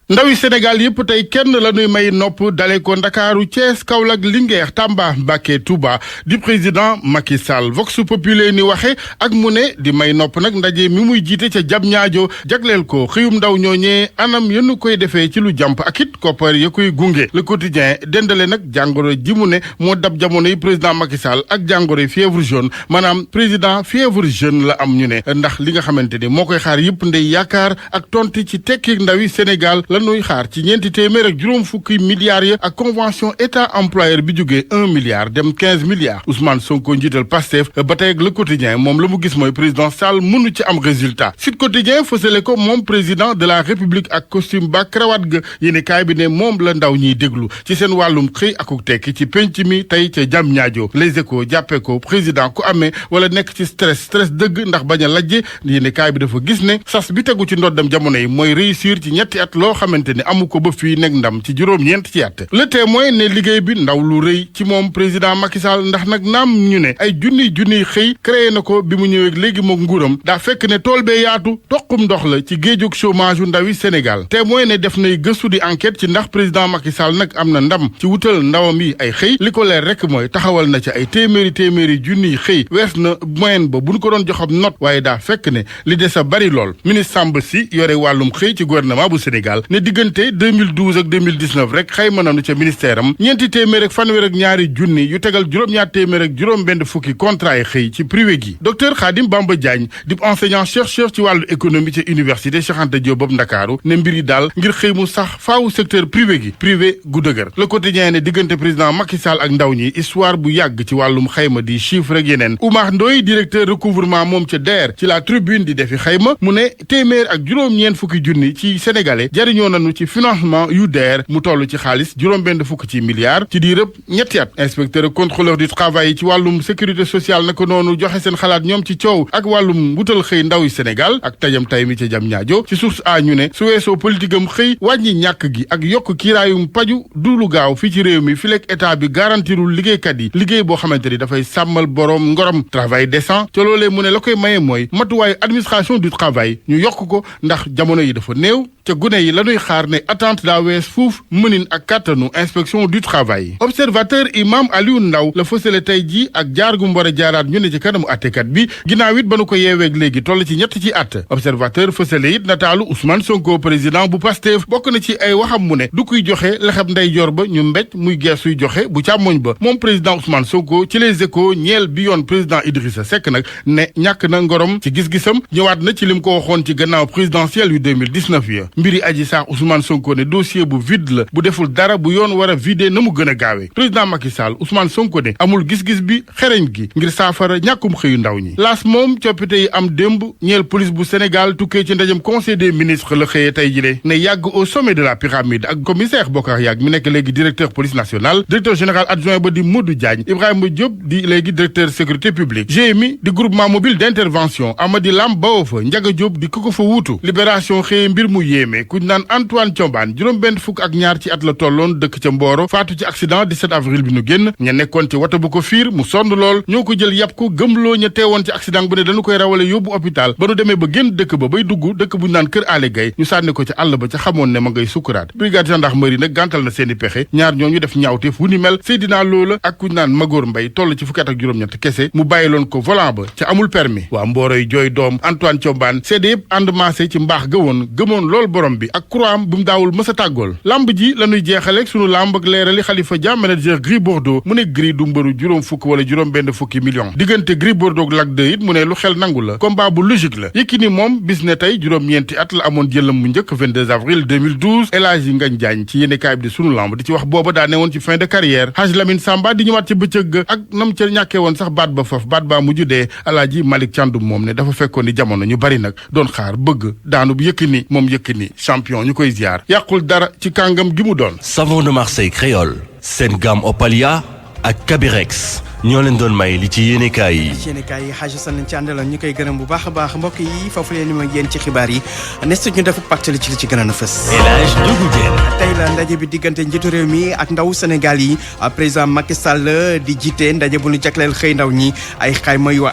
ndawi Sénégal yëpp tey kenn la ñuy may nopp dale ko Ndakaaru Thiès Kaolack Linguère Tamba Mbacké Touba di président Macky Sall Vox Populi ni waxe ak mu ne di may nopp nag ndaje mi muy jiite ca Diamniadio jagleel ko xëyum ndaw ñooñee anam yenu koy defee ci lu jàmp ak it koppar ya koy gunge Le Quotidien dendale nag jàngoro ji mu ne moo dab jamono yi président Macky Sall ak jàngoro yi fièvre jaune maanaam président fièvre jeune la am ñu ne ndax li nga xamante ni moo koy xaar yëpp ndey yaakaar ak tonti ci tekki ndawi Sénégal nuy xaar ci ñeenti téeméer ak juróom fukki milliards ya ak convention état employeur bi jógee 1 milliard dem 15 milliards Ousmane Sonko njiital Pastef ba tey ak Le Quotidien moom la mu gis mooy président Sall mënu ci am résultat Sud Quotidien fësale ko moom président de la République ak costume ba cravate ga yéene kaay bi ne moom la ndaw ñiy déglu ci seen wàllum xëy akuk tekki ci penc mi tey ca Diamniadio Les Échos jàppee ko président ku amee wala nekk ci stress dëgg ndax bañ a lajje yéene kaay bi dafa gis ne sas bi tegu ci ndoddam jamono yi mooy réussir ci ñetti at loo xamante ni amu ko ba fii nekk ndam ci juróom-ñeent ci at Le Témoin ne liggéey bi ndaw lu rëy ci moom président Macky Sall ndax nag naam ñu ne ay junniy xëy créé na ko bi mu ñëwee léegi mook nguuram daa fekk ne tool bee yaatu toqum ndox la ci géejug chômage yu ndawi Sénégal Témoin ne def nay gëstu di enquête ci ndax président Macky Sall nag am na ndam ci wutal ndawam yi ay xëy li ko leer rek mooy taxawal na ci ay téeméeri junniy xëy wees na moyenne ba buñ ko doon joxam note waaye daa fekk ne li des a bari lool ministre Samba Sy yore wàllum xëy ci gouvernement bu Sénégal ne diggante 2012 ak 2019 rek xayma nañu ca ministère am ñeenti téeméer ak fanweer ak ñaari junni yu tegal juróom-ñaar téeméer ak juróom-benn fukki contrat yi xëy ci privé gi docteur Khadim Bamba Diagne di enseignant chercheur ci wàllu économie ca université Cheikh Anta Diop boobu Ndakaaru ne mbir yi daal ngir xëy mu sax faawu secteur privé gi privé gu dëgër Le Quotidien ne diggante président Macky Sall ak ndaw ñi histoire bu yàgg ci wàllum xayma di chiffre ak yeneen Oumar Ndoye directeur recouvrement moom ca DER ci la tribune di defi xayma mu ne téeméer ak juróom-ñeent fukki junni ci sénégalais jariñoo nañu ci financement yu DER mu toll ci xaalis juróom-benn fukk ci milliards ci diirëb ñetti at inspecteur et contrôleur du travail ci wàllum sécurité sociale naka noonu joxe seen xalaat ñoom ci coow ak wàllum wutal xëy ndaw yi Sénégal ak tajam tay mi ca Diamniadio ci source a ñu ne su weesoo politique am xëy wàññi ñàkk gi ak yokk kiiraayum paju du lu gaaw fii ci réew mi fi lekk état bi garantirul liggéeykat yi liggéey boo xamante ni dafay sàmmal boroom ngorom travail décent ca loolee mu ne la koy maye mooy matuwaayu administration du travail ñu yokk ko ndax jamono yi dafa néew ca gune yi la ñuy xaar ne attente daa wees fuuf mënin ak kàttanu inspection du travail observateur imam Aliou Ndaw la fësale tey ji ak jaar gu mu war a jaaraat ñu ne ci kanamu attekat bi ginnaaw it ba nu ko yeeweeg léegi toll ci ñett ci at observateur fësale it nataalu Ousmane Sonko président bu Pastef bokk na ci ay waxam mu ne du kuy joxe lexeb ndeyjoor ba ñu mbéj muy geesuy joxe bu càmmoñ ba moom président Ousmane Sonko ci Les Échos ñeel bi yoon président Idrissa Seck nag ne ñàkk na ngorom ci gis-gisam ñëwaat na ci lim ko waxoon ci gannaaw présidentielle yu 2019 ya mbiri Adji Sarr Ousmane Sonko ne dossier bu vide la bu deful dara bu yoon war a vider na mu gën a gaawee président Macky Sall Ousmane Sonko ne amul gis-gis bi xereñ gi ngir saafara ñàkkum xëyu ndaw ñi laas moom coppite yi am démb ñeel police bu Sénégal tukkee ci ndajam conseil des ministres la xëyee tey jile ne yàgg au sommet de la pyramide ak commissaire Bokar Yàgg mi nekk léegi directeur police nationale directeur général adjoint ba di Modou Diagne Ibrahima Diop di léegi directeur sécurité publique GMI di groupement mobile d'intervention Amady Lam bawoo fa Ndiaga Diop di ko fa wuutu libération xëyee mbir mu yéeme kuñ naan Antoine Thiombane juróom-benn fukk ak ñaar ci at la tolloon dëkk ca Mboro faatu ci accident 17 avril bi nu génn ña nekkoon ci wata bu ko fiir mu sonn lool ñoo ko jël yàpp ko gëmloo ña teewoon ci accident bu ne dañu koy rawale yóbbu hôpital ba nu demee ba génn dëkk ba bay dugg dëkk buñ naan kër Allé Gaye ñu sànni ko ca àll ba ca xamoon ne ma ngay sukkuraat brigade gendarmerie nag gàntal na seeni pexe ñaar ñooñu def ñaawteef wu ni mel Seydina Loola ak kuñ naan Magor Mbay toll ci fukki at ak juróom-ñett kese mu bàyyiloon ko volant ba ca amul permis waa Mboro yi jooy doom Antoine Thiombane seede yëpp ànd maase ci mbaax gëmoon lool borom bi ak croix bu mu daawul mës a tàggool lamb ji la ñuy jeexaleeg sunu lamb ak leerali Khalifa Dia manager Gris Bordeaux mu ne Gris du mbëru juróom fukk wala juróom benn fukki million diggante Gris Bordeaux ak Lac 2 it mu ne lu xel nangu la combat bu logique la Yékini moom bis ne tey juróom-ñeenti at la amoon jëlam mu njëkk 22 avril 2012 El Hadji Ngagne Diagne ci yéenekaay bi di sunu lamb di ci wax booba daa ne woon ci fin de carrière Hadj Lamine Samba di ñëwaat ci bëccëg ga ak nam ca ñàkkee woon sax baat ba faf baat baa mujj dee Alaaji Malick Thiandoum moom ne dafa fekkoon ni jamono ñu bari nag doon xaar bëgg daanu bu Yékini moom Yékini champion ñu koy ziar yàqul dara ci kàngam gi mu doon. Savon de Marseille créole seen gamme Opalia ak Kabirex ñoo leen doon may li ci yéenekaay yi. yéenekaay yi xaaju san nañ ci àndaloon ñu koy gërëm bu baax a baax mbokk yi foofu leen ni ma yéen ci xibaar yi nes ñu def pàctali ci li ci gën a fës. El Hadj Ndiogou Diène. tey la ndaje bi diggante njiitu réew mi ak ndaw Sénégal yi président Macky Sall di jiite ndaje bu ñu jagleel xëy ndaw ñi ay xayma yu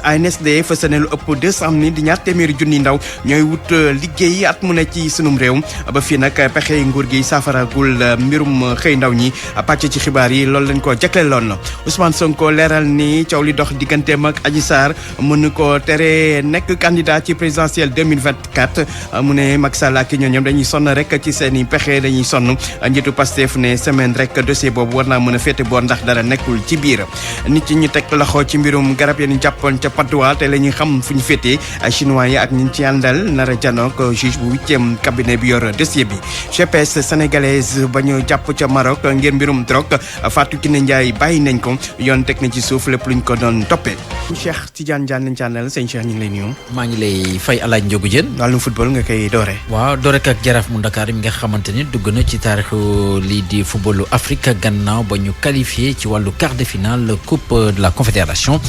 ANSD fës na lu ëpp 200 000 di ñaar téeméeri junni ndaw ñooy wut liggéey at mu ne ci sunum réew ba fii nag pexe nguur gi saafaragul mbirum xëy ndaw ñi pàcc ci xibaar yi loolu lañ ko jagleeloon Ousmane Sonko leeral ni coow li dox digganteem ak Adji Sarr mën ko tere nekk candidat ci présidentielle 2024 mu ne Macky Sall ak ñoom dañuy sonn rek ci seen i pexe dañuy sonn njiitu Pastef ne semaine rek dossier boobu war naa mën a féete boor ndax dara nekkul ci biir nit ñi ñu teg loxo ci mbirum garab yi ñu jàppoon ca Patte d'Oie te la ñuy xam fu ñu féetee chinois yi ak ñi ci àndal nar a janook juge bu 8e cabinet bi yor dossier bi GPS sénégalaise ba ñu jàpp ca Maroc ngir mbirum drogue Fatou Kiné Ndiaye bàyyi nañ ko yoon teg na ci suuf lépp luñ ko doon toppee. Cheikh Tidiane Diagne lañ ci àndal sëñ Cheikh ñu ngi lay nuyu. maa ngi lay fay El Hadj Ndiogou Diène. wàllum football nga koy doore. waaw doore ak Jaraaf mu Dakar mi nga xamante ni dugg na ci taarixu lii di footballu Afrique gannaaw ba ñu qualifié ci wàllu quart de finale coupe de la confédération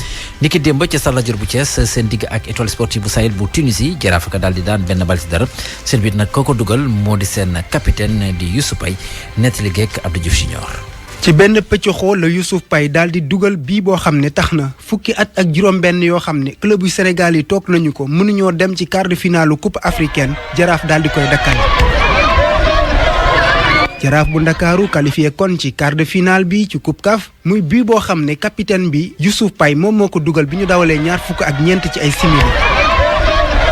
niki démb ca Stade Lat Dior bu Thiès seen digg ak étoile sportive bu Sahel bu Tunisie Jaraaf ka daal di daan benn bal ci dara seen biir nag kooko dugal moo di seen capitaine di Youssouf Paye nettali geek Abdou Diouf Junior. ci benn pëccëxoo la Youssouf Paye daal di dugal bii boo xam ne tax na fukki at ak juróom-benn yoo xam ne club yu Sénégal yi toog nañu ko mënuñoo dem ci quart de finale coupe africaine Jaraaf daal di koy dakkal. Jaraaf bu Ndakaaru qualifié kon ci quart de finale bi ci coupe CAF muy bii boo xam ne capitaine bi Youssouf Paye moom moo ko dugal bi ñu dawalee ñaar fukk ak ñeent ci ay simili.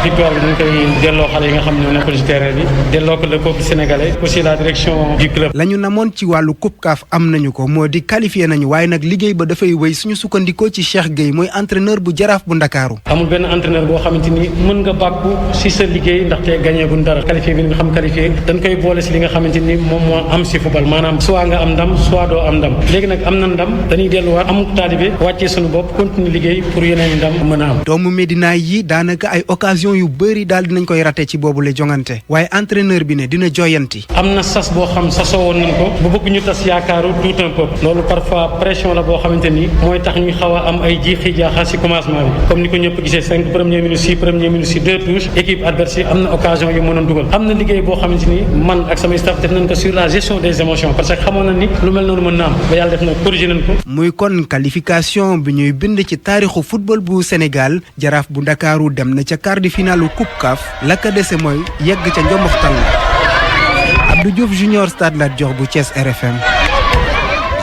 victoire bi dañ koy delloo xale yi nga xam ne ñoo nekkoon ci terrain bi delloo ko le peuple sénégalais aussi la direction du club. la ñu namoon ci wàllu coupe CAF am nañu ko moo di qualifié nañu waaye nag liggéey ba dafay wéy suñu sukkandikoo ci Cheikh Gueye mooy entraîneur bu Jaraaf bu Ndakaaru. amul benn entraîneur boo xamante ni mën nga bàkku ci sa liggéey ndaxte gagné buñ dara qualifié bi nga xam qualifié dañ koy boole ci li nga xamante ni moom moo am ci football maanaam soit nga am ndam soit doo am ndam léegi nag am na ndam dañuy delluwaat amuk taalibe wàccee suñu bopp continuer liggéey pour yeneen ndam mën a am. doomu Médina yi daanaka ay occasion yu bëri daal dinañ koy raté ci boobu la jongante waaye entraîneur bi ne dina joyanti. am na sas boo xam sasoo woon nañ ko bu bëgg ñu tas yaakaaru tout un peu loolu parfois pression la boo xamante ni mooy tax ñu xaw a am ay jiixi jaaxa ci commencement bi comme ni ko ñëpp gisee 5 premières minutes 6 premières minutes ci 2 touches équipe adverse yi am na occasion yu mënoon dugal am na liggéey boo xamante ni man ak samay staff def nañ ko sur la gestion des émotions parce que xamoon na ni lu mel noonu mën na am ba yàlla def na corrigé nañ ko. muy kon qualification bi ñuy bind ci taarixu football bu Sénégal Jaraaf bu Ndakaaru dem na ca quart de finale coupe CAF la ka dese mooy yegg ca njomboxtal la Abdou Diouf Junior Stade Lat Dior bu Thiès RFM.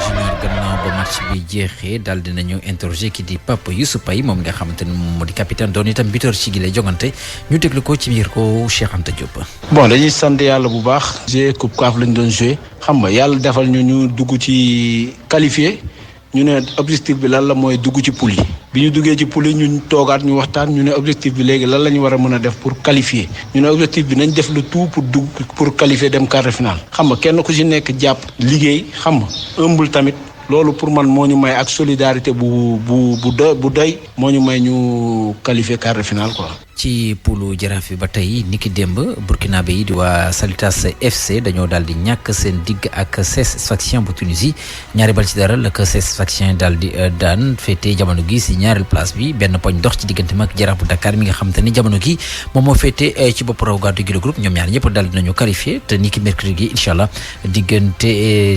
Junior gannaaw ba match bi jeexee daal dinañu interroger ki di Pape Youssouf Paye moom nga xamante ni moom moo di capitaine doon itam buteur ci gi lay jongante ñu déglu ko ci biir ko Cheikh Anta Diop. bon dañuy sant yàlla bu baax. joué coupe CAF lañ doon joué xam nga yàlla defal ñu dugg ci qualifié. ñu ne objectif bi lan la mooy dugg ci poule yi bi ñu duggee ci poule yi ñu toogaat ñu waxtaan ñu ne objectif bi léegi lan la ñu war a mën a def pour qualifier ñu ne objectif bi nañ def le tout pour qualifier dem quart de finale xam nga kenn ku ci nekk jàpp liggéey xam nga ëmbul tamit loolu pour man moo ñu may ak solidarité bu doy moo ñu may ñu qualifier quart de finale quoi. ci poulu Jaraaf bi ba tey niki démb burkinabé yi di waa Salitas FC dañoo daal di ñàkk seen digg ak CS Sfaxien bu Tunisie ñaari bal ci dara la ko CS Sfaxien daal di daan féete jamono gi si ñaareel place bi benn poñ dox ci diggante mag Jaraaf bu Dakar mi nga xam te ni jamono gi moom moo féete ci bopp raw gàddu gi le groupe ñoom ñaar ñëpp daal dinañu qualifié te niki mercredi gi incha allah diggante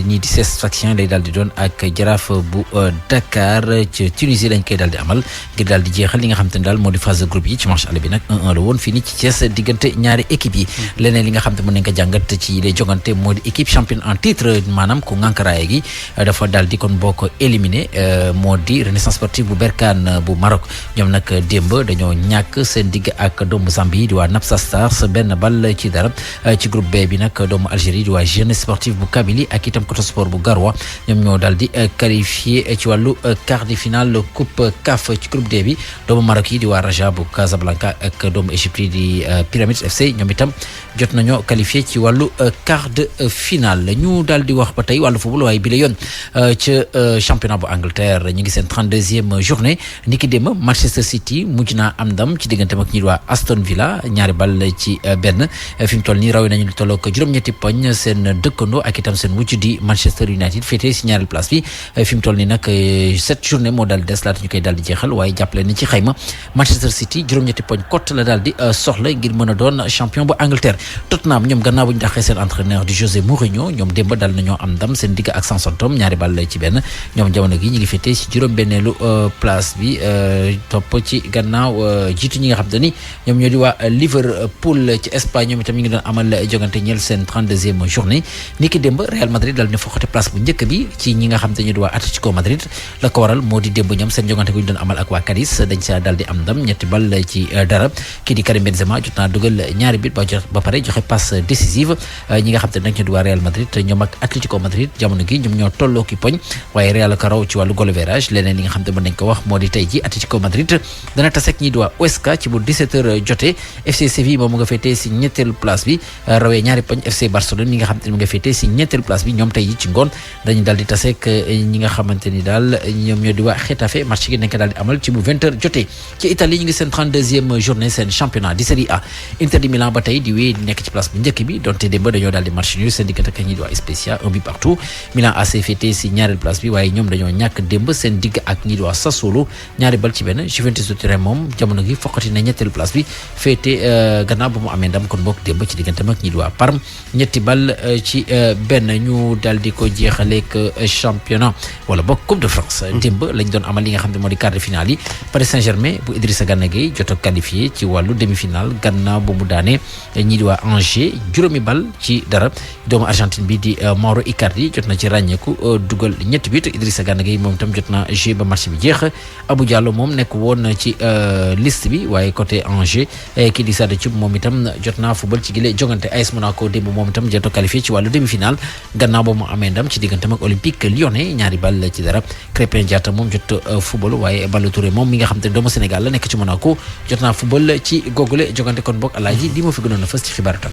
ñii di CS Sfaxien lay daal di doon ak Jaraaf bu Dakar ci Tunisie lañ koy daal di amal ngir daal di jeexal li nga xam te ni daal moo di phase de groupe yi ci match aller bi nag 1-1 la woon fii nii ci Thiès diggante ñaari équipe yi leneen li nga xam te mën nañ ko jàngat ci les jogante moo di équipe championne en titre maanaam ku ngànkaraaye gi dafa daal di kon boo ko éliminé moo di Renaissance sportive bu Berkane bu Maroc ñoom nag démb dañoo ñàkk seen digg ak doomu Zambie di waa Napsa Stars benn bal ci dara ci groupe B bi nag doomu Algérie di waa Jeunesse sportive bu Kabylie ak itam Coto Sport bu Garoua ñoom ñoo daal di qualifié ci wàllu quart de finale coupe CAF ci groupe D bi doomu Maroc yi di waa Raja bu Casablanca ak doomu Égypte yi di Pyramids FC ñoom itam jot nañoo qualifié ci wàllu quart de finale ñu daal di wax ba tey wàllu football waaye bi la yoon ca championnat bu Angleterre ñu ngi seen 32e journée ni ki démb Manchester City mujj naa am ndam ci digganteem ak ñi di waa Aston Villa ñaari bal ci benn fi mu toll nii raw nañu lu tolloo ko juróom-ñetti poñ seen dëkkandoo ak itam seen wujj di Manchester United féetee si ñaari place bi fi mu toll nii nag 7 journée moo daal di des laata ñu koy daal di jeexal waaye jàppale ni ci xayma Manchester City juróom-ñetti poñ cote la daal di soxla ngir mën a doon champion bu Angleterre Tottenham ñoom gannaaw bu ñu dàqee seen entraîneur di José Mourinho ñoom démb dal nañoo am ndam seen digg ak Southampton ñaari bal ci benn ñoom jamono gi ñu ngi féetee si juróom-benneelu place bi topp ci gannaaw jiitu ñi nga xam te ni ñoom ñoo di waa Liverpool ci Espagne ñoom itam ñu ngi doon amal jogante ñeel seen 32e journée ni ki démb Real Madrid dal ne foxate place bu njëkk bi ci ñi nga xam te ñu di waa Atlético Madrid la ko waral moo di démb ñoom seen jogante gu ñu doon amal ak waa Cadiz dañ sa dal di am ndam ñetti bal ci dara kii di Karim Benzema jot naa dugal ñaari bit ba pare joxe passe décisive ñi nga xam te nag ñu di waa Real Madrid ñoom ak Atlético Madrid jamono gi ñoom ñoo tolloo ki poñ waaye Real ko raw ci wàllu goal average leneen li nga xam te mën nañ ko wax moo di tey ji Atlético Madrid dana tasek ñi di waa Huesca ci bu 17h jotee FC Séville moom mu nga féetee si ñetteelu place bi rawee ñaari poñ FC Barcelone mi nga xam te mu nga féetee si ñetteelu place bi ñoom tey ji ci ngoon dañu daal di tasek ñi nga xamante ni daal ñoom ñoo di waa Getafe match gi nekk daal di amal ci bu 20h jotee ci Italie ñu ngi seen 32e journée seen championnat di Serie A Inter di Milan ba tey di wéy di nekk ci place bu njëkk bi donte démb dañoo daal di match nul seen diggante ak ñi di waa Spezia 1 but partout Milan AC féetee si ñaareelu place bi waaye ñoom dañoo ñàkk démb seen digg ak ñi di waa Sassuolo ñaari bal ci benn Juventus de Turin moom jamono gi foqati na ñetteelu place bi féete gannaaw ba mu amee ndam kon bokk démb ci digganteem ak ñi di waa Parme ñetti bal ci benn ñu daal di ko jeexaleek championnat wala bokk Coupe de France démb lañ doon amal li nga xam ne moo di quart de finale yi Paris Saint-Germain bu Idrissa Gana Gueye jot a qualifié ci wàllu demi-finale gannaaw ba mu daane ñi di waa Angers juróomi bal ci dara doomu Argentine bi di Mauro Icardi jot na ci ràññeeku dugal ñetti but Idrissa Gana Gueye moom itam jot na joué ba match bi jeex Abou Diallo moom nekk woon ci liste bi waaye côté Angers kii di Sada Thioub moom itam jot naa football ci gile jogante AS Monaco démb moom itam jot a qualifié ci wàllu demi-finale gannaaw ba mu amee ndam ci digganteem ak Olympique Lyonnais ñaari bal ci dara Crépin Diatta moom jot football waaye Ballo Touré moom mi nga xam te doomu Sénégal la nekk ci Monaco jot naa football ci googule jogante kon bokk alaaji li ma fi gënoon a fës ci xibaar